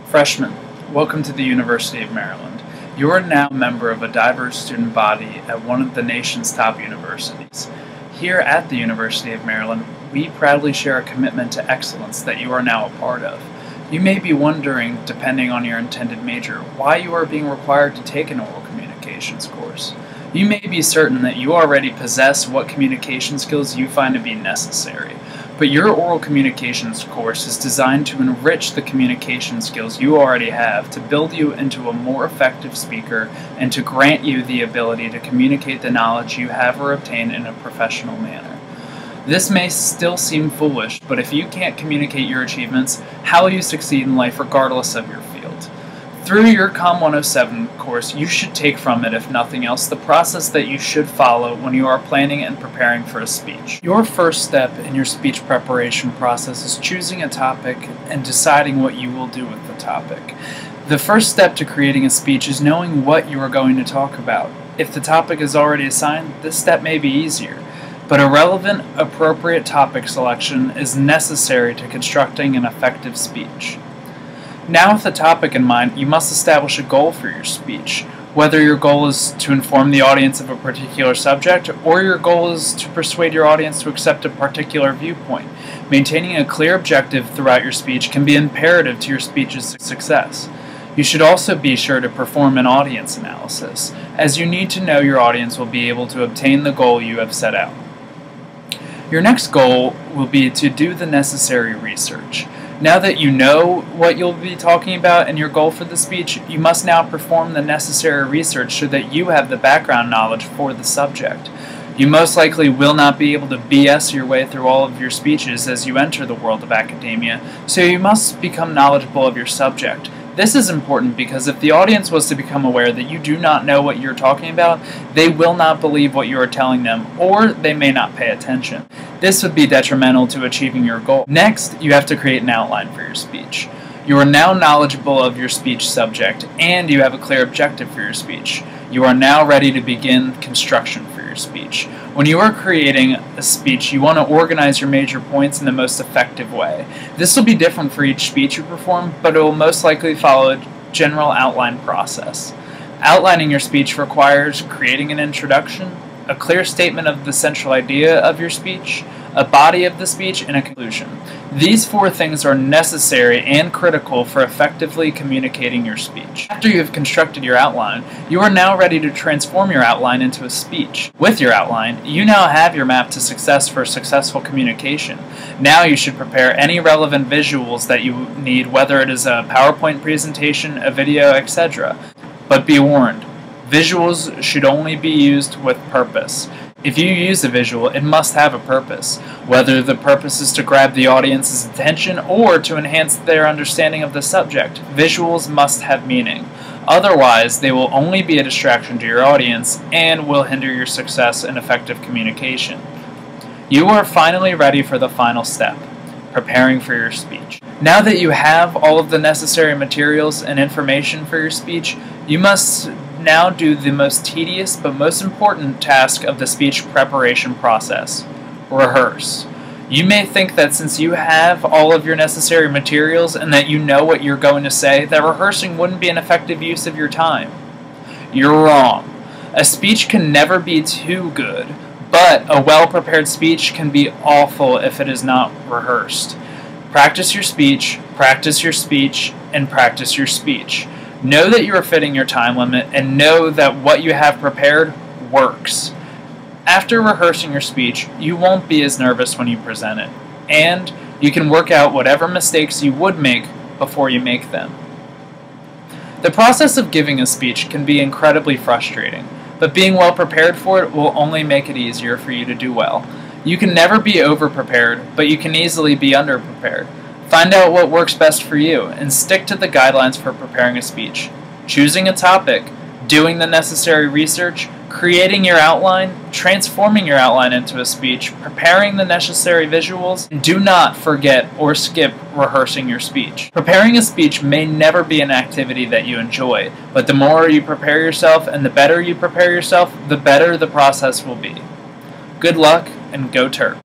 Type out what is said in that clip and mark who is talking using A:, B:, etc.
A: Freshmen, welcome to the University of Maryland. You are now a member of a diverse student body at one of the nation's top universities. Here at the University of Maryland, we proudly share a commitment to excellence that you are now a part of. You may be wondering, depending on your intended major, why you are being required to take an oral communications course. You may be certain that you already possess what communication skills you find to be necessary. But your oral communications course is designed to enrich the communication skills you already have, to build you into a more effective speaker, and to grant you the ability to communicate the knowledge you have or obtain in a professional manner. This may still seem foolish, but if you can't communicate your achievements, how will you succeed in life regardless of your field? Through your COM 107 course, you should take from it, if nothing else, the process that you should follow when you are planning and preparing for a speech. Your first step in your speech preparation process is choosing a topic and deciding what you will do with the topic. The first step to creating a speech is knowing what you are going to talk about. If the topic is already assigned, this step may be easier, but a relevant, appropriate topic selection is necessary to constructing an effective speech. Now, with the topic in mind, you must establish a goal for your speech. Whether your goal is to inform the audience of a particular subject, or your goal is to persuade your audience to accept a particular viewpoint, maintaining a clear objective throughout your speech can be imperative to your speech's success. You should also be sure to perform an audience analysis, as you need to know your audience will be able to obtain the goal you have set out. Your next goal will be to do the necessary research. Now that you know what you'll be talking about and your goal for the speech, you must now perform the necessary research so that you have the background knowledge for the subject. You most likely will not be able to BS your way through all of your speeches as you enter the world of academia, so you must become knowledgeable of your subject. This is important because if the audience was to become aware that you do not know what you're talking about, they will not believe what you are telling them, or they may not pay attention. This would be detrimental to achieving your goal. Next, you have to create an outline for your speech. You are now knowledgeable of your speech subject, and you have a clear objective for your speech. You are now ready to begin construction for your speech. When you are creating a speech, you want to organize your major points in the most effective way. This will be different for each speech you perform, but it will most likely follow a general outline process. Outlining your speech requires creating an introduction, a clear statement of the central idea of your speech, a body of the speech, and a conclusion. These four things are necessary and critical for effectively communicating your speech. After you have constructed your outline, you are now ready to transform your outline into a speech. With your outline, you now have your map to success for successful communication. Now you should prepare any relevant visuals that you need, whether it is a PowerPoint presentation, a video, etc. But be warned, visuals should only be used with purpose. If you use a visual, it must have a purpose, whether the purpose is to grab the audience's attention or to enhance their understanding of the subject. Visuals must have meaning. Otherwise, they will only be a distraction to your audience and will hinder your success in effective communication. You are finally ready for the final step, preparing for your speech. Now that you have all of the necessary materials and information for your speech, you must now do the most tedious but most important task of the speech preparation process: rehearse. You may think that since you have all of your necessary materials and that you know what you're going to say, that rehearsing wouldn't be an effective use of your time. You're wrong. A speech can never be too good, but a well-prepared speech can be awful if it is not rehearsed. Practice your speech, and practice your speech. Know that you are fitting your time limit, and know that what you have prepared works. After rehearsing your speech, you won't be as nervous when you present it, and you can work out whatever mistakes you would make before you make them. The process of giving a speech can be incredibly frustrating, but being well prepared for it will only make it easier for you to do well. You can never be over-prepared, but you can easily be under-prepared. Find out what works best for you, and stick to the guidelines for preparing a speech. Choosing a topic, doing the necessary research, creating your outline, transforming your outline into a speech, preparing the necessary visuals, and do not forget or skip rehearsing your speech. Preparing a speech may never be an activity that you enjoy, but the more you prepare yourself and the better you prepare yourself, the better the process will be. Good luck, and go Terps!